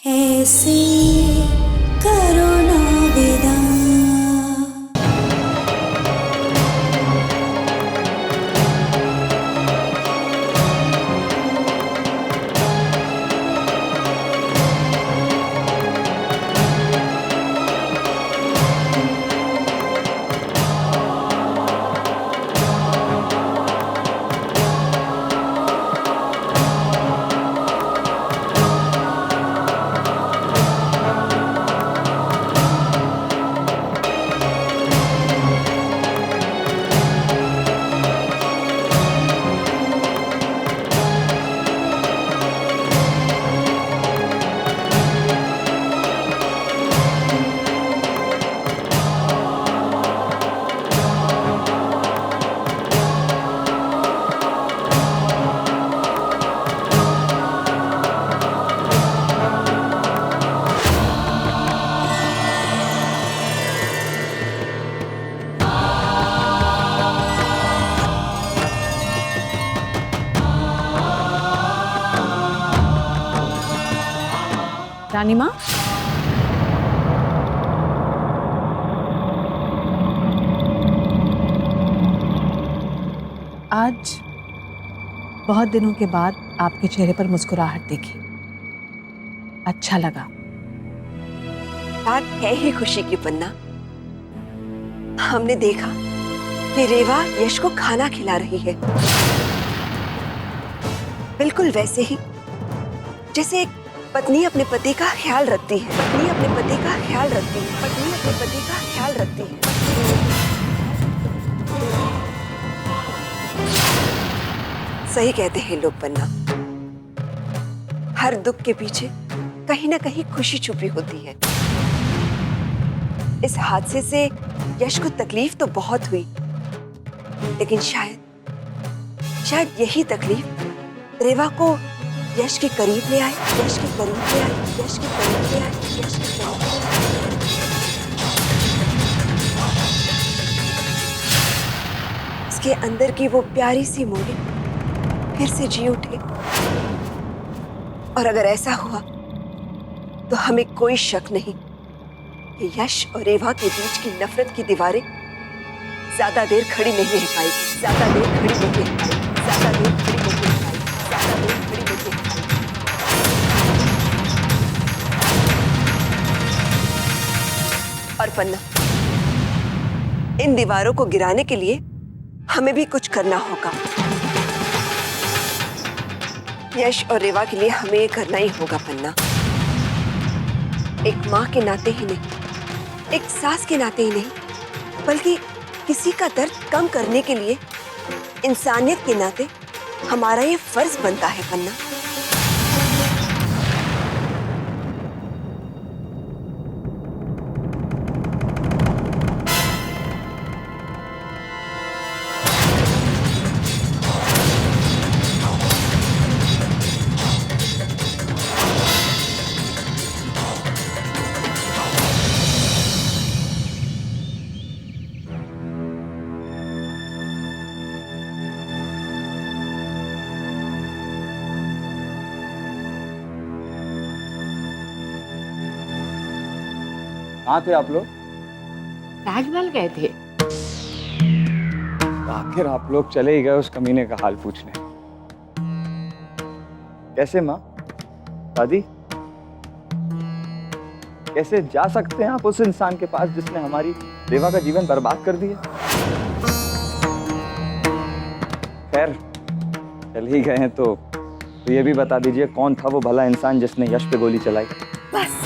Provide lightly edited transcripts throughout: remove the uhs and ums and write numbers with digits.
ऐसे करो ना विदा। रानी माँ, आज बहुत दिनों के बाद आपके चेहरे पर मुस्कुराहट देखी, अच्छा लगा। बात है ही खुशी की पन्ना। हमने देखा कि रेवा यश को खाना खिला रही है, बिल्कुल वैसे ही जैसे एक पत्नी अपने पति का ख्याल रखती है। पत्नी अपने पति का ख्याल रखती है। पत्नी अपने पति का ख्याल रखती है। सही कहते हैं लोग पन्ना, हर दुख के पीछे कहीं ना कहीं खुशी छुपी होती है। इस हादसे से यश को तकलीफ तो बहुत हुई, लेकिन शायद यही तकलीफ रेवा को यश के करीब ले आए। यश के करीब ले आए। यश के करीब ले आए। यश के करीब ले आए। इसके अंदर की वो प्यारी सी मोड़ी फिर से जी उठे। और अगर ऐसा हुआ तो हमें कोई शक नहीं कि यश और रेवा के बीच की नफरत की दीवारें ज्यादा देर खड़ी नहीं रह पाएगी। ज्यादा देर खड़ी नहीं रह पाएगी। ज्यादा देर खड़ी नहीं रह पाएगी। ज्यादा देर खड़ी नहीं रह पाएगी। और पन्ना, इन दीवारों को गिराने के लिए हमें भी कुछ करना होगा। यश और रेवा के लिए हमें ये करना ही होगा पन्ना। एक माँ के नाते ही नहीं, एक सास के नाते ही नहीं, बल्कि किसी का दर्द कम करने के लिए इंसानियत के नाते हमारा ये फर्ज बनता है पन्ना। कहाँ थे आप लोग? ताजमहल गए थे। आखिर आप लोग चले ही गए उस कमीने का हाल पूछने। कैसे माँ? दादी, कैसे जा सकते हैं आप उस इंसान के पास जिसने हमारी रेवा का जीवन बर्बाद कर दिया? खैर, चल ही गए हैं तो ये भी बता दीजिए कौन था वो भला इंसान जिसने यश पे गोली चलाई? बस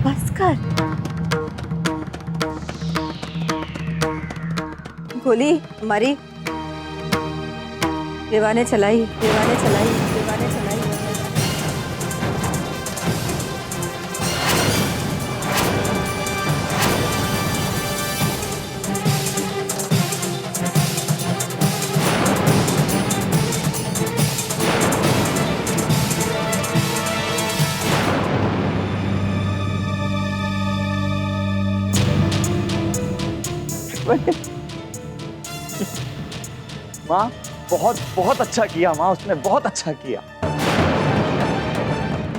बस कर। गोली मारी रेवा ने चलाई। रेवा ने चलाई। रेवा ने चलाई। माँ बहुत बहुत अच्छा किया माँ, उसने बहुत अच्छा किया।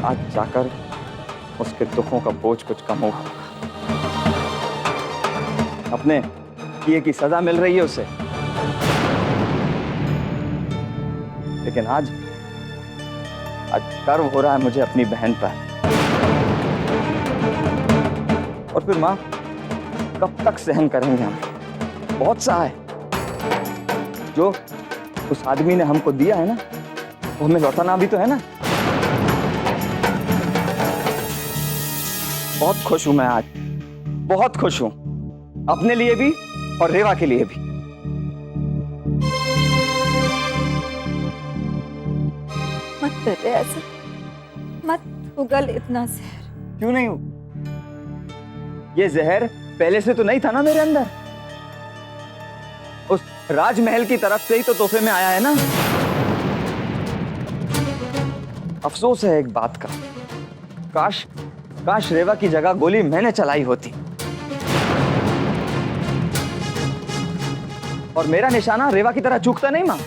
आज जाकर उसके दुखों का बोझ कुछ कम होगा। अपने किए की सजा मिल रही है उसे। लेकिन आज गर्व हो रहा है मुझे अपनी बहन पर। और फिर माँ कब तक सहन करेंगे हम? बहुत सा है जो उस आदमी ने हमको दिया है ना, वो हमें लौटाना भी तो है ना। बहुत खुश हूं मैं आज, बहुत खुश हूं, अपने लिए भी और रेवा के लिए भी। मत कर ऐसे, मत उगल इतना जहर। क्यों नहीं हूं? ये जहर पहले से तो नहीं था ना मेरे अंदर। उस राजमहल की तरफ से ही तो तोहफे में आया है ना। अफसोस है एक बात का, काश रेवा की जगह गोली मैंने चलाई होती और मेरा निशाना रेवा की तरह चूकता नहीं मां।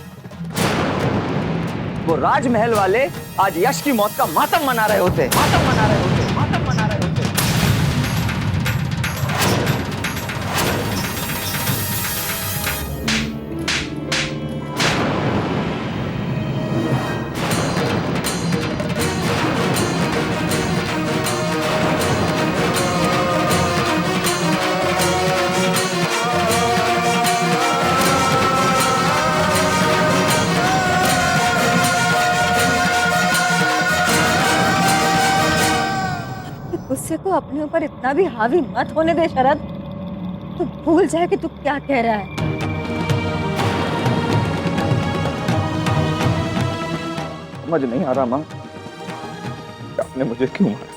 वो राजमहल वाले आज यश की मौत का मातम मना रहे होते, मातम मना रहे होते, मातम मना रहे होते। गुस्से को अपने ऊपर इतना भी हावी मत होने दे शरद। तू भूल जाए कि तू क्या कह रहा है। समझ नहीं आ रहा मां, आपने मुझे क्यों मारा?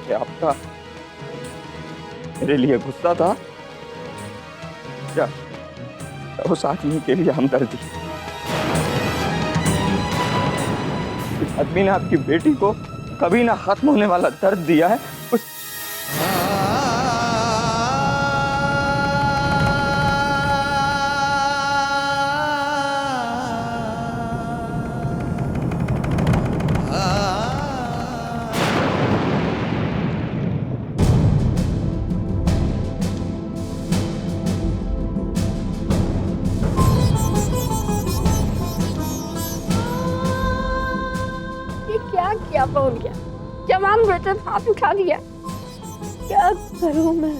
क्या आपका मेरे लिए गुस्सा था या उस आदमी के लिए हमदर्दी? इस आदमी ने आपकी बेटी को कभी ना खत्म होने वाला दर्द दिया है। उस क्या किया बोल गया, जवान बेटे हाथ उठा दिया। क्या करूं मैं?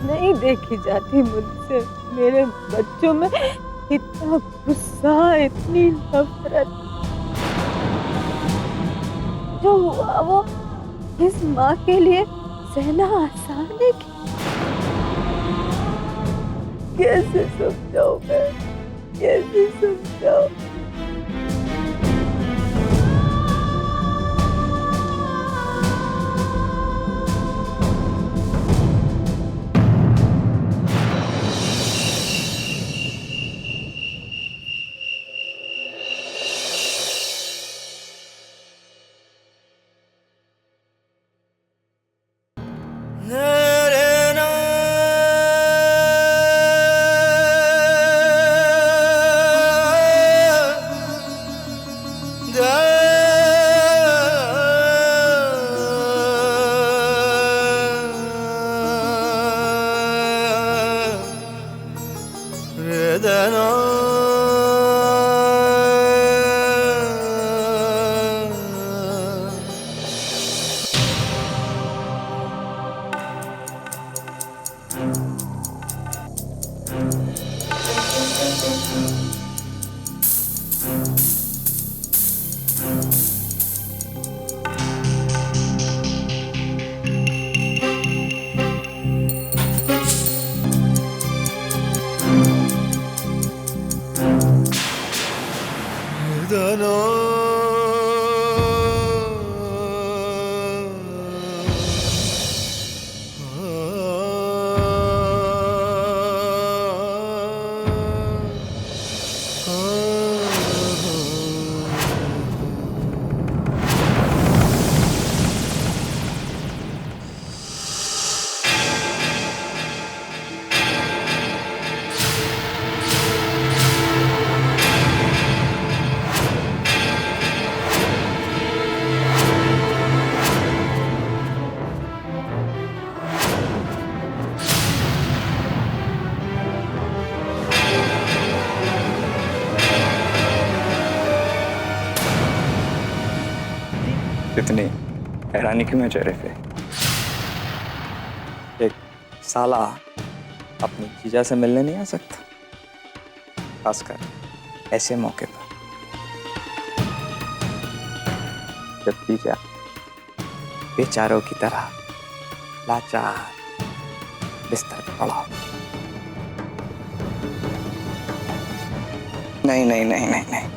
नहीं देखी जाती मुझसे मेरे बच्चों में इतना गुस्सा, इतनी नफरत। जो हुआ वो इस माँ के लिए सहना आसान है कि कैसे समझाऊं मैं, कैसे समझाऊं? इतनी हैरानी क्यों है चेहरे पे? एक साला अपनी जीजा से मिलने नहीं आ सकता, खासकर ऐसे मौके पर जब जीजा बेचारों की तरह लाचार बिस्तर पर पड़ा हो। नहीं नहीं नहीं नहीं नहीं,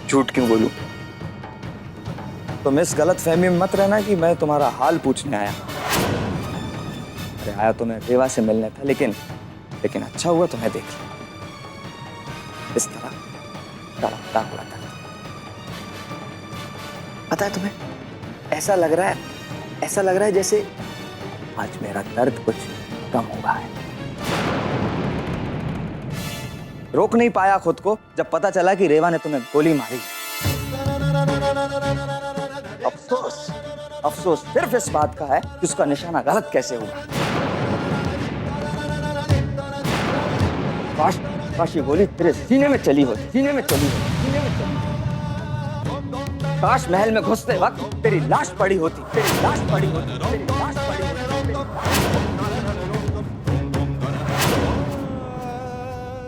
झूठ क्यों बोलूं? तुम इस गलत फहमी में मत रहना कि मैं तुम्हारा हाल पूछने आया। अरे आया तो मैं रेवा से मिलने था, लेकिन अच्छा हुआ तुम्हें देख लिया। इस तरह तड़पता हुआ था। पता है तुम्हें, ऐसा लग रहा है जैसे आज मेरा दर्द कुछ कम हुआ है। रोक नहीं पाया खुद को जब पता चला कि रेवा ने तुम्हें गोली मारी। अफसोस सिर्फ इस बात का है कि उसका निशाना गलत कैसे हुआ। काश ये गोली तेरे सीने में चली होती। काश महल में घुसते वक्त तेरी लाश पड़ी होती।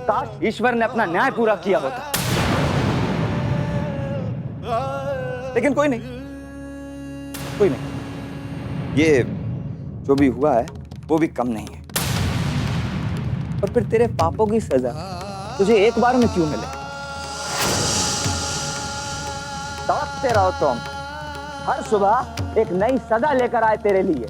काश ईश्वर ने अपना न्याय पूरा किया होता। लेकिन कोई नहीं। ये जो भी हुआ है वो भी कम नहीं है। और फिर तेरे पापों की सजा तुझे एक बार में क्यों मिले? तड़पते रहो तुम। हर सुबह एक नई सजा लेकर आए तेरे लिए।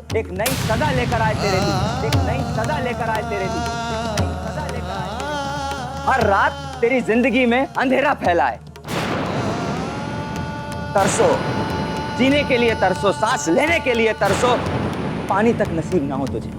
हर रात तेरी जिंदगी में अंधेरा फैलाए। तरसो, जीने के लिए तरसो, सांस लेने के लिए तरसो। पानी तक नसीब ना हो तुझे।